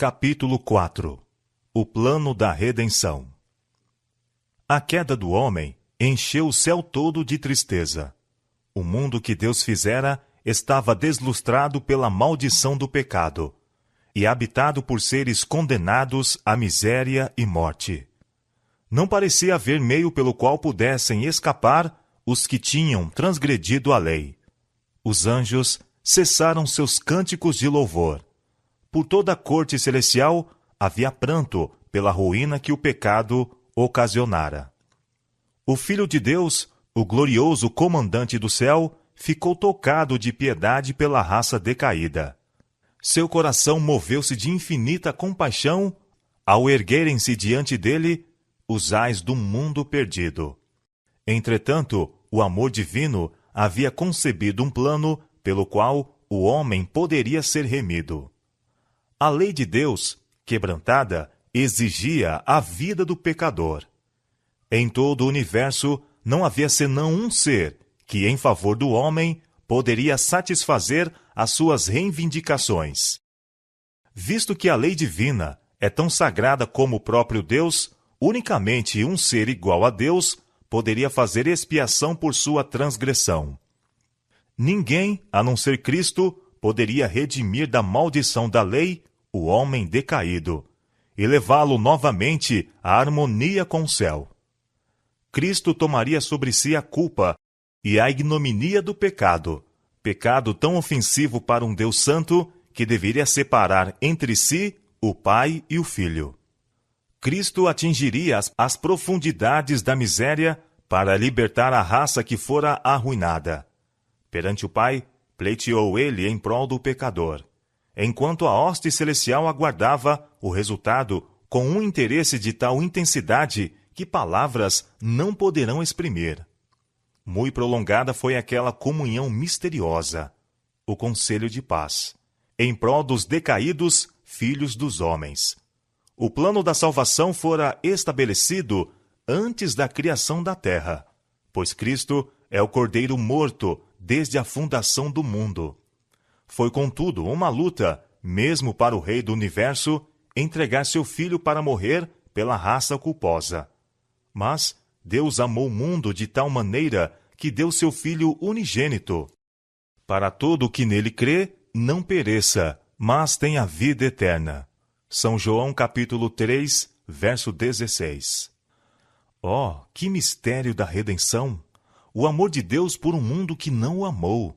Capítulo 4 O plano da redenção. A queda do homem encheu o céu todo de tristeza. O mundo que Deus fizera estava deslustrado pela maldição do pecado e habitado por seres condenados à miséria e morte. Não parecia haver meio pelo qual pudessem escapar os que tinham transgredido a lei. Os anjos cessaram seus cânticos de louvor. Por toda a corte celestial havia pranto pela ruína que o pecado ocasionara. O Filho de Deus, o glorioso comandante do céu, ficou tocado de piedade pela raça decaída. Seu coração moveu-se de infinita compaixão ao erguerem-se diante dele os ais do mundo perdido. Entretanto, o amor divino havia concebido um plano pelo qual o homem poderia ser remido. A lei de Deus, quebrantada, exigia a vida do pecador. Em todo o universo não havia senão um ser que, em favor do homem, poderia satisfazer as suas reivindicações. Visto que a lei divina é tão sagrada como o próprio Deus, unicamente um ser igual a Deus poderia fazer expiação por sua transgressão. Ninguém, a não ser Cristo, poderia redimir da maldição da lei o homem decaído e levá-lo novamente à harmonia com o céu. Cristo tomaria sobre si a culpa e a ignominia do pecado, pecado tão ofensivo para um Deus santo que deveria separar entre si o Pai e o Filho. Cristo atingiria as profundidades da miséria para libertar a raça que fora arruinada. Perante o Pai, pleiteou ele em prol do pecador, enquanto a hoste celestial aguardava o resultado com um interesse de tal intensidade que palavras não poderão exprimir. Muito prolongada foi aquela comunhão misteriosa, o conselho de paz, em prol dos decaídos filhos dos homens. O plano da salvação fora estabelecido antes da criação da terra, pois Cristo é o Cordeiro morto desde a fundação do mundo. Foi, contudo, uma luta, mesmo para o Rei do Universo, entregar seu Filho para morrer pela raça culposa. Mas Deus amou o mundo de tal maneira que deu seu Filho unigênito, para todo o que nele crê, não pereça, mas tenha vida eterna. São João capítulo 3, verso 16. Oh, que mistério da redenção! O amor de Deus por um mundo que não o amou.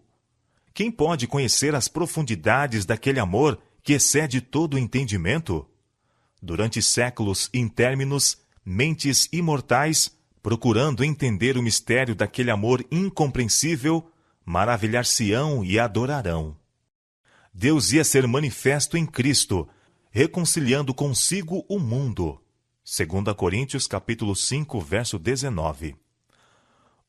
Quem pode conhecer as profundidades daquele amor que excede todo o entendimento? Durante séculos intérminos, mentes imortais, procurando entender o mistério daquele amor incompreensível, maravilhar-se-ão e adorarão. Deus ia ser manifesto em Cristo, reconciliando consigo o mundo. 2 Coríntios capítulo 5, verso 19.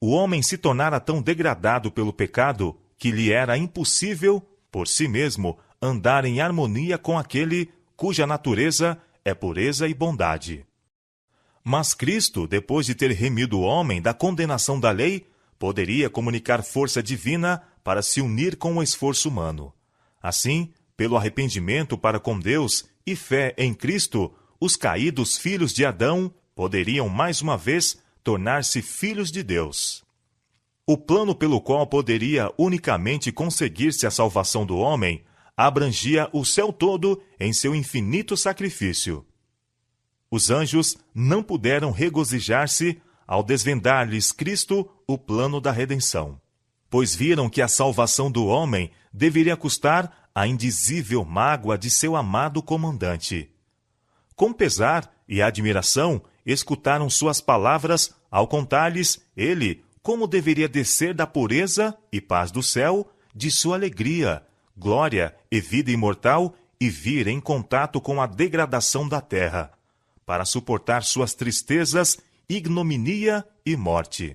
O homem se tornara tão degradado pelo pecado que lhe era impossível, por si mesmo, andar em harmonia com aquele cuja natureza é pureza e bondade. Mas Cristo, depois de ter remido o homem da condenação da lei, poderia comunicar força divina para se unir com o esforço humano. Assim, pelo arrependimento para com Deus e fé em Cristo, os caídos filhos de Adão poderiam mais uma vez tornar-se filhos de Deus. O plano pelo qual poderia unicamente conseguir-se a salvação do homem abrangia o céu todo em seu infinito sacrifício. Os anjos não puderam regozijar-se ao desvendar-lhes Cristo o plano da redenção, pois viram que a salvação do homem deveria custar a indizível mágoa de seu amado comandante. Com pesar e admiração, escutaram suas palavras ao contar-lhes ele como deveria descer da pureza e paz do céu, de sua alegria, glória e vida imortal e vir em contato com a degradação da terra, para suportar suas tristezas, ignominia e morte.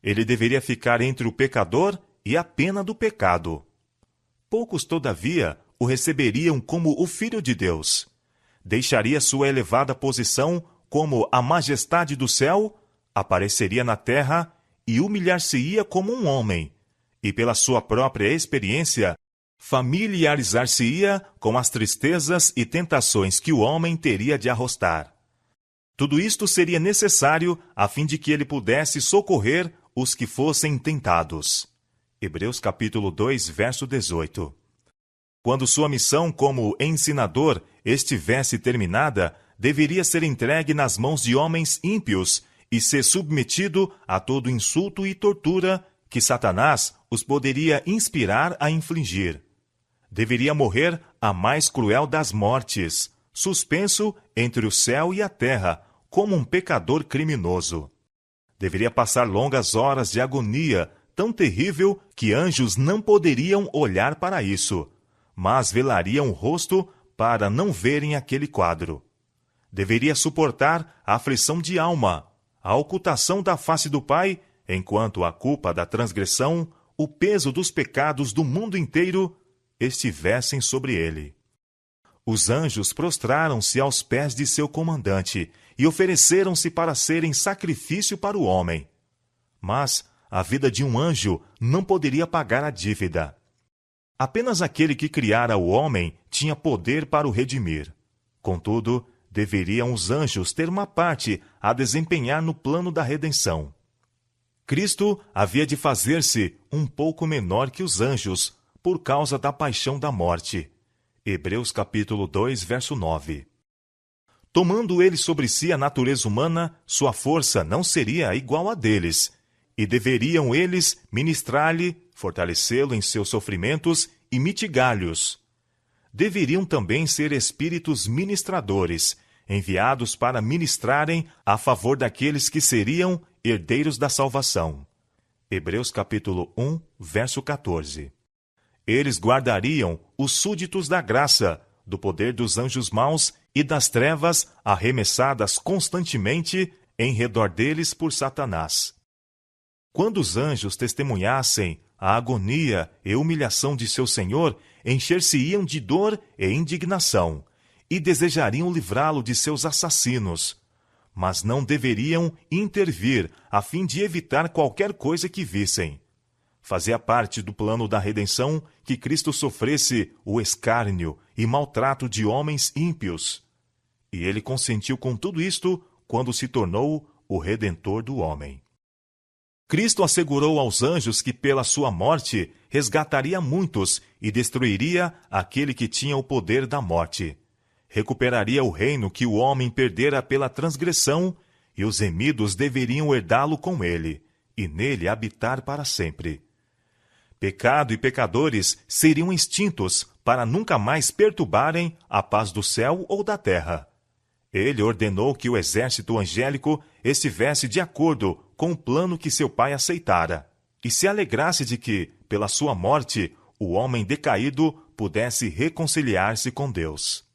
Ele deveria ficar entre o pecador e a pena do pecado. Poucos, todavia, o receberiam como o Filho de Deus. Deixaria sua elevada posição como a majestade do céu, apareceria na terra e humilhar-se-ia como um homem, e pela sua própria experiência familiarizar-se-ia com as tristezas e tentações que o homem teria de arrostar. Tudo isto seria necessário a fim de que ele pudesse socorrer os que fossem tentados. Hebreus capítulo 2, verso 18. Quando sua missão como ensinador estivesse terminada, deveria ser entregue nas mãos de homens ímpios e ser submetido a todo insulto e tortura que Satanás os poderia inspirar a infligir. Deveria morrer a mais cruel das mortes, suspenso entre o céu e a terra, como um pecador criminoso. Deveria passar longas horas de agonia, tão terrível que anjos não poderiam olhar para isso, mas velariam o rosto para não verem aquele quadro. Deveria suportar a aflição de alma, a ocultação da face do Pai, enquanto a culpa da transgressão, o peso dos pecados do mundo inteiro estivessem sobre ele. Os anjos prostraram-se aos pés de seu comandante e ofereceram-se para serem sacrifício para o homem. Mas a vida de um anjo não poderia pagar a dívida. Apenas aquele que criara o homem tinha poder para o redimir. Contudo, deveriam os anjos ter uma parte a desempenhar no plano da redenção. Cristo havia de fazer-se um pouco menor que os anjos, por causa da paixão da morte. Hebreus capítulo 2, verso 9. Tomando ele sobre si a natureza humana, sua força não seria igual a deles, e deveriam eles ministrar-lhe, fortalecê-lo em seus sofrimentos e mitigá-los. Deveriam também ser espíritos ministradores, enviados para ministrarem a favor daqueles que seriam herdeiros da salvação. Hebreus capítulo 1, verso 14. Eles guardariam os súditos da graça, do poder dos anjos maus e das trevas arremessadas constantemente em redor deles por Satanás. Quando os anjos testemunhassem a agonia e humilhação de seu Senhor, encher-se-iam de dor e indignação, e desejariam livrá-lo de seus assassinos, mas não deveriam intervir a fim de evitar qualquer coisa que vissem. Fazia parte do plano da redenção que Cristo sofresse o escárnio e maltrato de homens ímpios. E ele consentiu com tudo isto quando se tornou o Redentor do homem. Cristo assegurou aos anjos que pela sua morte resgataria muitos e destruiria aquele que tinha o poder da morte. Recuperaria o reino que o homem perdera pela transgressão, e os remidos deveriam herdá-lo com ele, e nele habitar para sempre. Pecado e pecadores seriam extintos para nunca mais perturbarem a paz do céu ou da terra. Ele ordenou que o exército angélico estivesse de acordo com o plano que seu pai aceitara, e se alegrasse de que, pela sua morte, o homem decaído pudesse reconciliar-se com Deus.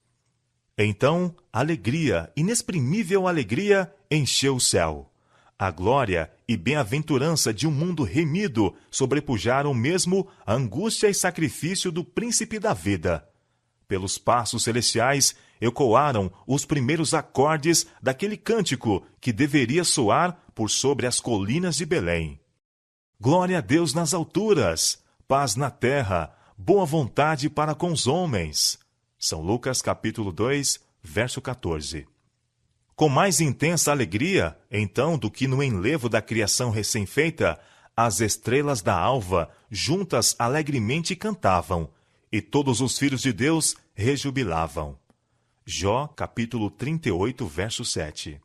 Então, alegria, inexprimível alegria, encheu o céu. A glória e bem-aventurança de um mundo remido sobrepujaram mesmo a angústia e sacrifício do príncipe da vida. Pelos passos celestiais ecoaram os primeiros acordes daquele cântico que deveria soar por sobre as colinas de Belém. Glória a Deus nas alturas, paz na terra, boa vontade para com os homens. São Lucas capítulo 2, verso 14. Com mais intensa alegria, então, do que no enlevo da criação recém-feita, as estrelas da alva juntas alegremente cantavam, e todos os filhos de Deus rejubilavam. Jó, capítulo 38, verso 7.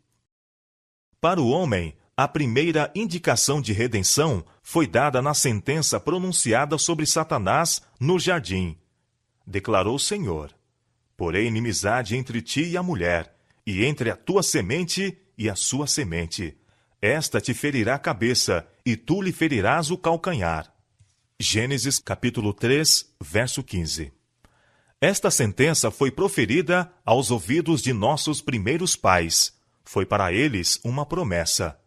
Para o homem, a primeira indicação de redenção foi dada na sentença pronunciada sobre Satanás no jardim. Declarou o Senhor: porém inimizade entre ti e a mulher, e entre a tua semente e a sua semente. Esta te ferirá a cabeça, e tu lhe ferirás o calcanhar. Gênesis capítulo 3, verso 15. Esta sentença foi proferida aos ouvidos de nossos primeiros pais. Foi para eles uma promessa.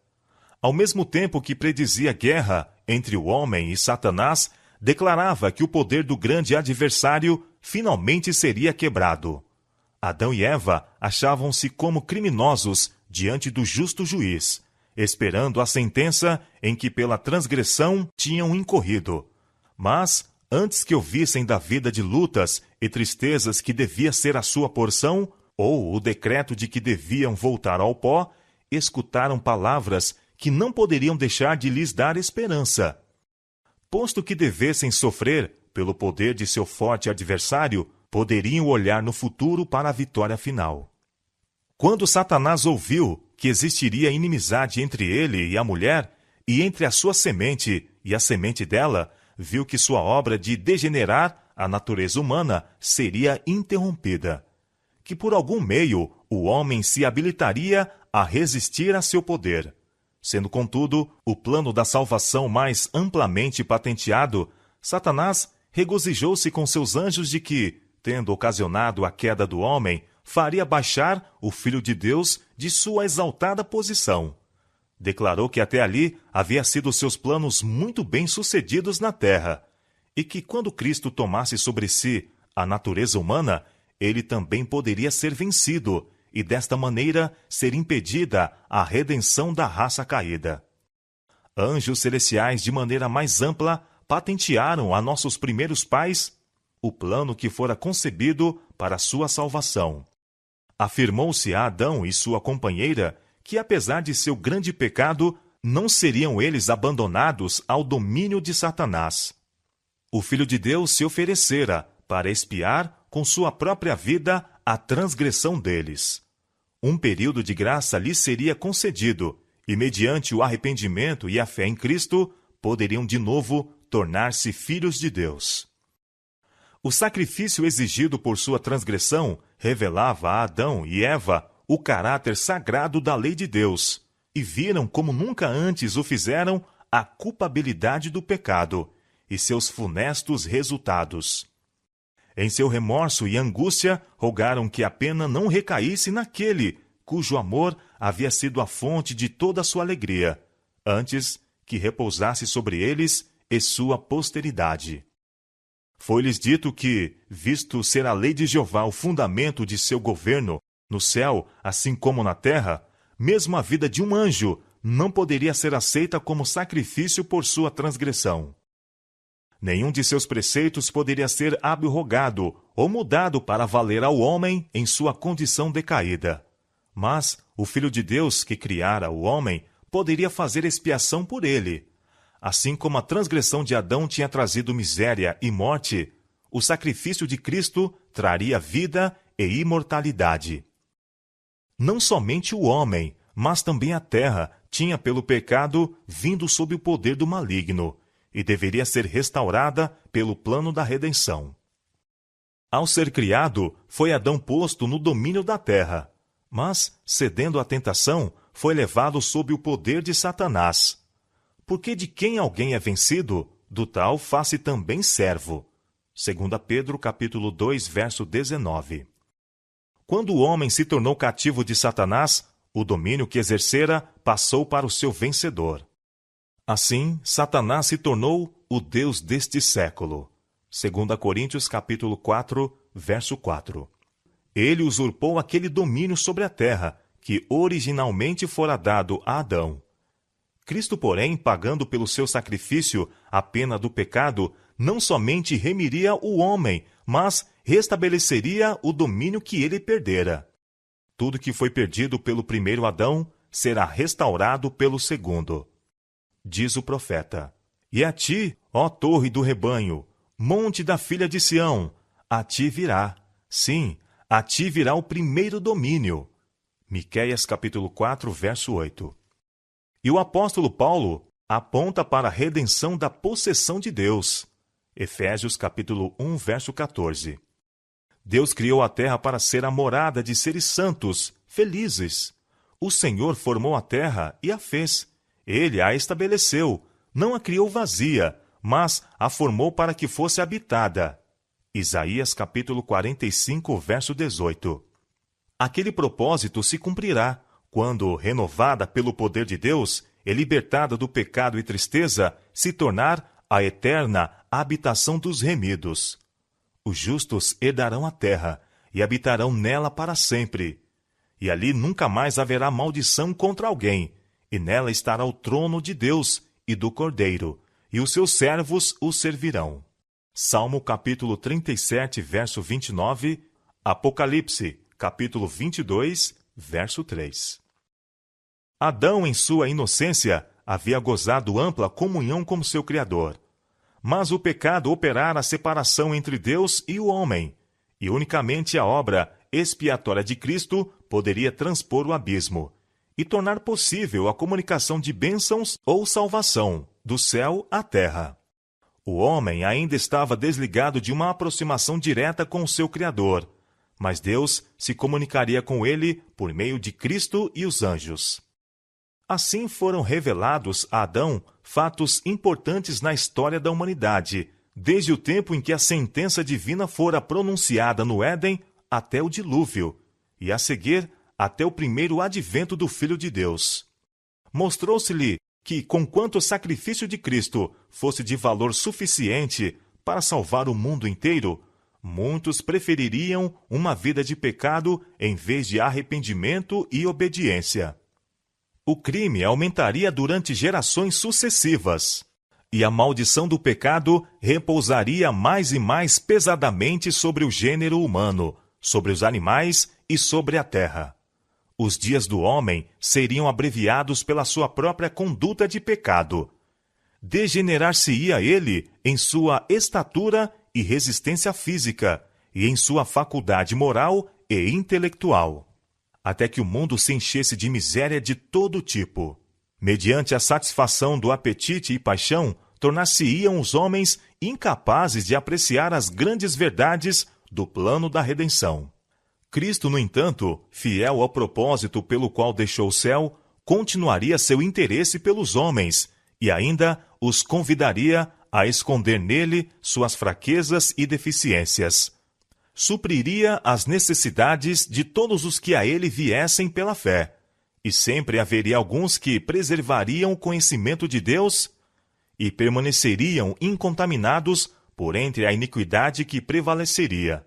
Ao mesmo tempo que predizia guerra entre o homem e Satanás, declarava que o poder do grande adversário finalmente seria quebrado. Adão e Eva achavam-se como criminosos diante do justo juiz, esperando a sentença em que pela transgressão tinham incorrido. Mas antes que ouvissem da vida de lutas e tristezas que devia ser a sua porção, ou o decreto de que deviam voltar ao pó, escutaram palavras que não poderiam deixar de lhes dar esperança. Posto que devessem sofrer pelo poder de seu forte adversário, poderiam olhar no futuro para a vitória final. Quando Satanás ouviu que existiria inimizade entre ele e a mulher, e entre a sua semente e a semente dela, viu que sua obra de degenerar a natureza humana seria interrompida, que por algum meio o homem se habilitaria a resistir a seu poder. Sendo, contudo, o plano da salvação mais amplamente patenteado, Satanás regozijou-se com seus anjos de que, tendo ocasionado a queda do homem, faria baixar o Filho de Deus de sua exaltada posição. Declarou que até ali havia sido seus planos muito bem sucedidos na terra, e que quando Cristo tomasse sobre si a natureza humana, ele também poderia ser vencido, e desta maneira ser impedida a redenção da raça caída. Anjos celestiais, de maneira mais ampla, patentearam a nossos primeiros pais o plano que fora concebido para sua salvação. Afirmou-se a Adão e sua companheira que, apesar de seu grande pecado, não seriam eles abandonados ao domínio de Satanás. O Filho de Deus se oferecera para expiar com sua própria vida a transgressão deles. Um período de graça lhes seria concedido, e mediante o arrependimento e a fé em Cristo, poderiam de novo tornar-se filhos de Deus. O sacrifício exigido por sua transgressão revelava a Adão e Eva o caráter sagrado da lei de Deus, e viram como nunca antes o fizeram a culpabilidade do pecado e seus funestos resultados. Em seu remorso e angústia, rogaram que a pena não recaísse naquele cujo amor havia sido a fonte de toda a sua alegria, antes que repousasse sobre eles e sua posteridade. Foi-lhes dito que, visto ser a lei de Jeová o fundamento de seu governo, no céu, assim como na terra, mesmo a vida de um anjo não poderia ser aceita como sacrifício por sua transgressão. Nenhum de seus preceitos poderia ser abrogado ou mudado para valer ao homem em sua condição decaída. Mas o Filho de Deus, que criara o homem, poderia fazer expiação por ele. Assim como a transgressão de Adão tinha trazido miséria e morte, o sacrifício de Cristo traria vida e imortalidade. Não somente o homem, mas também a terra tinha pelo pecado vindo sob o poder do maligno, e deveria ser restaurada pelo plano da redenção. Ao ser criado, foi Adão posto no domínio da terra, mas, cedendo à tentação, foi levado sob o poder de Satanás. Porque de quem alguém é vencido, do tal faz-se também servo. 2 Pedro capítulo 2, verso 19. Quando o homem se tornou cativo de Satanás, o domínio que exercera passou para o seu vencedor. Assim, Satanás se tornou o Deus deste século. 2 Coríntios capítulo 4, verso 4. Ele usurpou aquele domínio sobre a terra, que originalmente fora dado a Adão. Cristo, porém, pagando pelo seu sacrifício a pena do pecado, não somente remiria o homem, mas restabeleceria o domínio que ele perdera. Tudo que foi perdido pelo primeiro Adão será restaurado pelo segundo. Diz o profeta: E a ti, ó torre do rebanho, monte da filha de Sião, a ti virá, sim, a ti virá o primeiro domínio. Miqueias capítulo 4, verso 8. E o apóstolo Paulo aponta para a redenção da possessão de Deus. Efésios capítulo 1, verso 14. Deus criou a terra para ser a morada de seres santos, felizes. O Senhor formou a terra e a fez. Ele a estabeleceu, não a criou vazia, mas a formou para que fosse habitada. Isaías capítulo 45, verso 18. Aquele propósito se cumprirá, quando, renovada pelo poder de Deus e libertada do pecado e tristeza, se tornar a eterna habitação dos remidos. Os justos herdarão a terra e habitarão nela para sempre. E ali nunca mais haverá maldição contra alguém, e nela estará o trono de Deus e do Cordeiro, e os seus servos o servirão. Salmo capítulo 37, verso 29, Apocalipse, capítulo 22, verso 3. Adão, em sua inocência, havia gozado ampla comunhão com seu Criador. Mas o pecado operara a separação entre Deus e o homem, e unicamente a obra expiatória de Cristo poderia transpor o abismo e tornar possível a comunicação de bênçãos ou salvação, do céu à terra. O homem ainda estava desligado de uma aproximação direta com o seu Criador, mas Deus se comunicaria com ele por meio de Cristo e os anjos. Assim foram revelados a Adão fatos importantes na história da humanidade, desde o tempo em que a sentença divina fora pronunciada no Éden até o dilúvio, e a seguir até o primeiro advento do Filho de Deus. Mostrou-se-lhe que, conquanto o sacrifício de Cristo fosse de valor suficiente para salvar o mundo inteiro, muitos prefeririam uma vida de pecado em vez de arrependimento e obediência. O crime aumentaria durante gerações sucessivas, e a maldição do pecado repousaria mais e mais pesadamente sobre o gênero humano, sobre os animais e sobre a terra. Os dias do homem seriam abreviados pela sua própria conduta de pecado. Degenerar-se-ia ele em sua estatura e resistência física, e em sua faculdade moral e intelectual, até que o mundo se enchesse de miséria de todo tipo. Mediante a satisfação do apetite e paixão, tornar-se-iam os homens incapazes de apreciar as grandes verdades do plano da redenção. Cristo, no entanto, fiel ao propósito pelo qual deixou o céu, continuaria seu interesse pelos homens e ainda os convidaria a esconder nele suas fraquezas e deficiências. Supriria as necessidades de todos os que a ele viessem pela fé, e sempre haveria alguns que preservariam o conhecimento de Deus e permaneceriam incontaminados por entre a iniquidade que prevaleceria.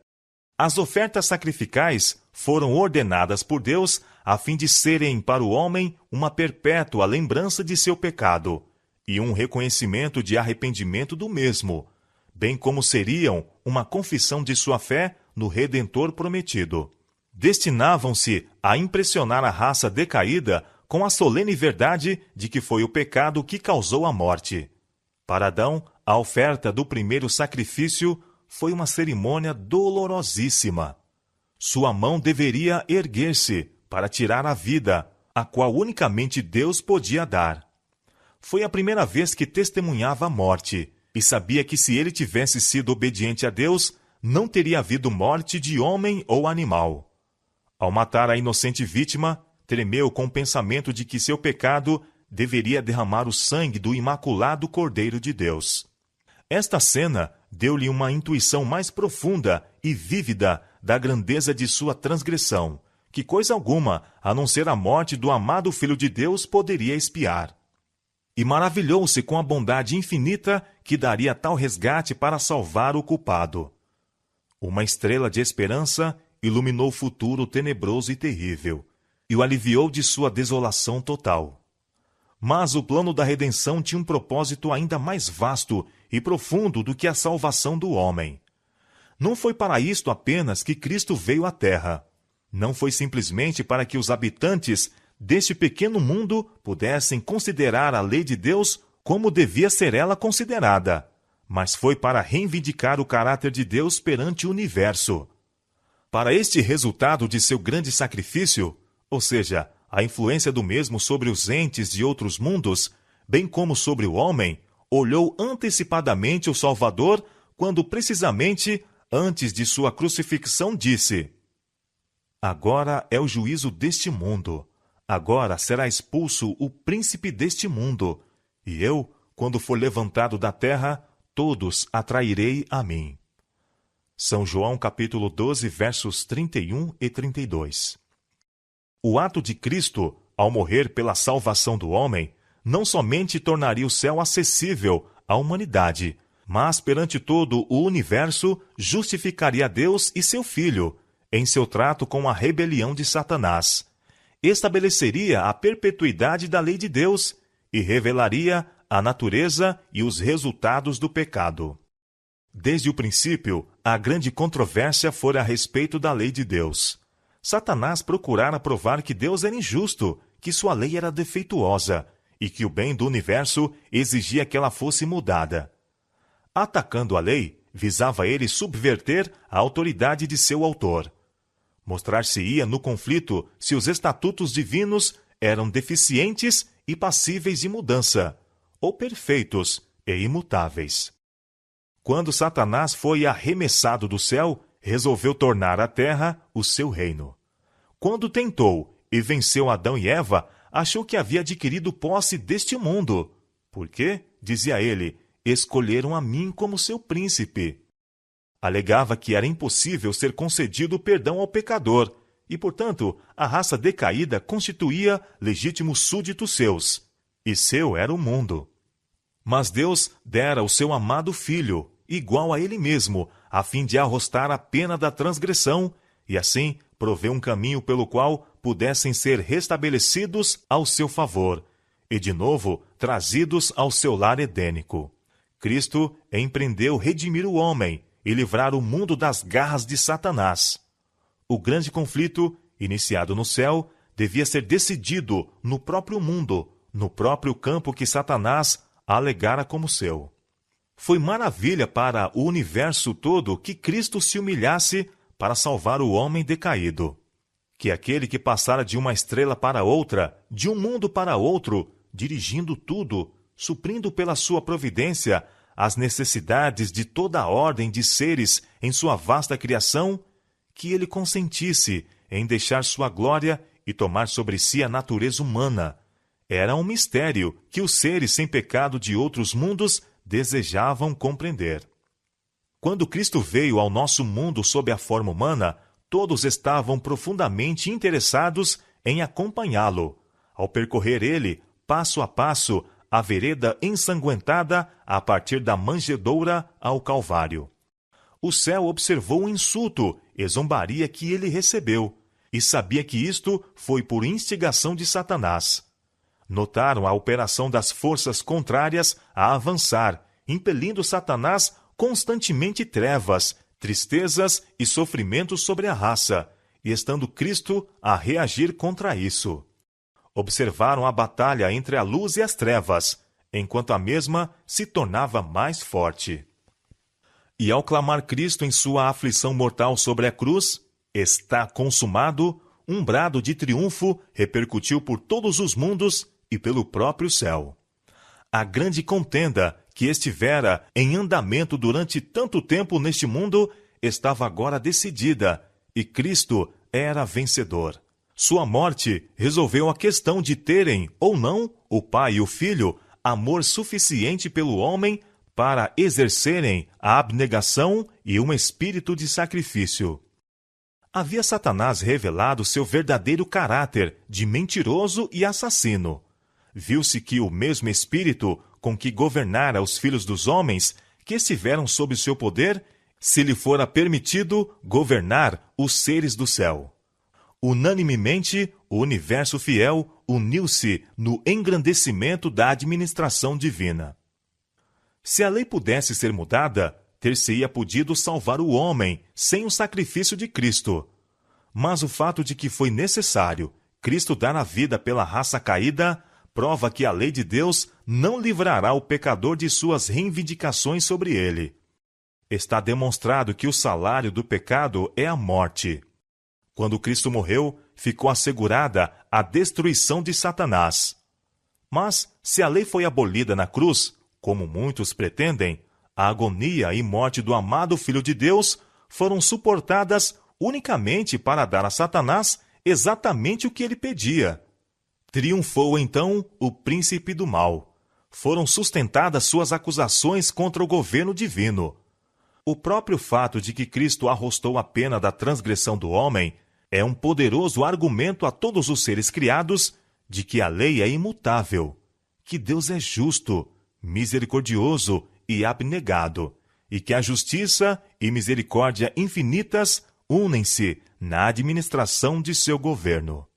As ofertas sacrificais foram ordenadas por Deus a fim de serem para o homem uma perpétua lembrança de seu pecado e um reconhecimento de arrependimento do mesmo, bem como seriam uma confissão de sua fé no Redentor prometido. Destinavam-se a impressionar a raça decaída com a solene verdade de que foi o pecado que causou a morte. Para Adão, a oferta do primeiro sacrifício foi uma cerimônia dolorosíssima. Sua mão deveria erguer-se para tirar a vida, a qual unicamente Deus podia dar. Foi a primeira vez que testemunhava a morte, e sabia que se ele tivesse sido obediente a Deus, não teria havido morte de homem ou animal. Ao matar a inocente vítima, tremeu com o pensamento de que seu pecado deveria derramar o sangue do imaculado Cordeiro de Deus. Esta cena deu-lhe uma intuição mais profunda e vívida da grandeza de sua transgressão, que coisa alguma, a não ser a morte do amado Filho de Deus, poderia expiar. E maravilhou-se com a bondade infinita que daria tal resgate para salvar o culpado. Uma estrela de esperança iluminou o futuro tenebroso e terrível, e o aliviou de sua desolação total. Mas o plano da redenção tinha um propósito ainda mais vasto e profundo do que a salvação do homem. Não foi para isto apenas que Cristo veio à Terra. Não foi simplesmente para que os habitantes deste pequeno mundo pudessem considerar a lei de Deus como devia ser ela considerada, mas foi para reivindicar o caráter de Deus perante o universo. Para este resultado de seu grande sacrifício, ou seja, a influência do mesmo sobre os entes de outros mundos, bem como sobre o homem, olhou antecipadamente o Salvador quando, precisamente, antes de sua crucifixão, disse: Agora é o juízo deste mundo. Agora será expulso o príncipe deste mundo. E eu, quando for levantado da terra, todos atrairei a mim. São João capítulo 12, versos 31 e 32. O ato de Cristo, ao morrer pela salvação do homem, não somente tornaria o céu acessível à humanidade, mas perante todo o universo justificaria Deus e seu Filho, em seu trato com a rebelião de Satanás. Estabeleceria a perpetuidade da lei de Deus e revelaria a natureza e os resultados do pecado. Desde o princípio, a grande controvérsia fora a respeito da lei de Deus. Satanás procurara provar que Deus era injusto, que sua lei era defeituosa e que o bem do universo exigia que ela fosse mudada. Atacando a lei, visava ele subverter a autoridade de seu autor. Mostrar-se-ia no conflito se os estatutos divinos eram deficientes e passíveis de mudança, ou perfeitos e imutáveis. Quando Satanás foi arremessado do céu, resolveu tornar a terra o seu reino. Quando tentou e venceu Adão e Eva, achou que havia adquirido posse deste mundo. Porque, dizia ele, escolheram a mim como seu príncipe. Alegava que era impossível ser concedido perdão ao pecador, e, portanto, a raça decaída constituía legítimos súditos seus, e seu era o mundo. Mas Deus dera o seu amado Filho, igual a ele mesmo, a fim de arrostar a pena da transgressão, e assim proveu um caminho pelo qual pudessem ser restabelecidos ao seu favor, e de novo trazidos ao seu lar edênico. Cristo empreendeu redimir o homem e livrar o mundo das garras de Satanás. O grande conflito, iniciado no céu, devia ser decidido no próprio mundo, no próprio campo que Satanás alegara como seu. Foi maravilha para o universo todo que Cristo se humilhasse para salvar o homem decaído. Que aquele que passara de uma estrela para outra, de um mundo para outro, dirigindo tudo, suprindo pela sua providência as necessidades de toda a ordem de seres em sua vasta criação, que ele consentisse em deixar sua glória e tomar sobre si a natureza humana. Era um mistério que os seres sem pecado de outros mundos desejavam compreender. Quando Cristo veio ao nosso mundo sob a forma humana, todos estavam profundamente interessados em acompanhá-lo, ao percorrer ele, passo a passo, a vereda ensanguentada a partir da manjedoura ao Calvário. O céu observou o insulto e zombaria que ele recebeu, e sabia que isto foi por instigação de Satanás. Notaram a operação das forças contrárias a avançar, impelindo Satanás constantemente trevas, tristezas e sofrimentos sobre a raça, e estando Cristo a reagir contra isso. Observaram a batalha entre a luz e as trevas, enquanto a mesma se tornava mais forte. E ao clamar Cristo em sua aflição mortal sobre a cruz, está consumado, um brado de triunfo repercutiu por todos os mundos e pelo próprio céu. A grande contenda que estivera em andamento durante tanto tempo neste mundo estava agora decidida, e Cristo era vencedor. Sua morte resolveu a questão de terem, ou não, o Pai e o Filho, amor suficiente pelo homem para exercerem a abnegação e um espírito de sacrifício. Havia Satanás revelado seu verdadeiro caráter de mentiroso e assassino. Viu-se que o mesmo espírito com que governara os filhos dos homens, que estiveram sob seu poder, se lhe fora permitido governar os seres do céu. Unanimemente, o universo fiel uniu-se no engrandecimento da administração divina. Se a lei pudesse ser mudada, ter-se-ia podido salvar o homem sem o sacrifício de Cristo. Mas o fato de que foi necessário Cristo dar a vida pela raça caída prova que a lei de Deus não livrará o pecador de suas reivindicações sobre ele. Está demonstrado que o salário do pecado é a morte. Quando Cristo morreu, ficou assegurada a destruição de Satanás. Mas, se a lei foi abolida na cruz, como muitos pretendem, a agonia e morte do amado Filho de Deus foram suportadas unicamente para dar a Satanás exatamente o que ele pedia. Triunfou então o príncipe do mal. Foram sustentadas suas acusações contra o governo divino. O próprio fato de que Cristo arrostou a pena da transgressão do homem é um poderoso argumento a todos os seres criados de que a lei é imutável, que Deus é justo, misericordioso e abnegado, e que a justiça e misericórdia infinitas unem-se na administração de seu governo.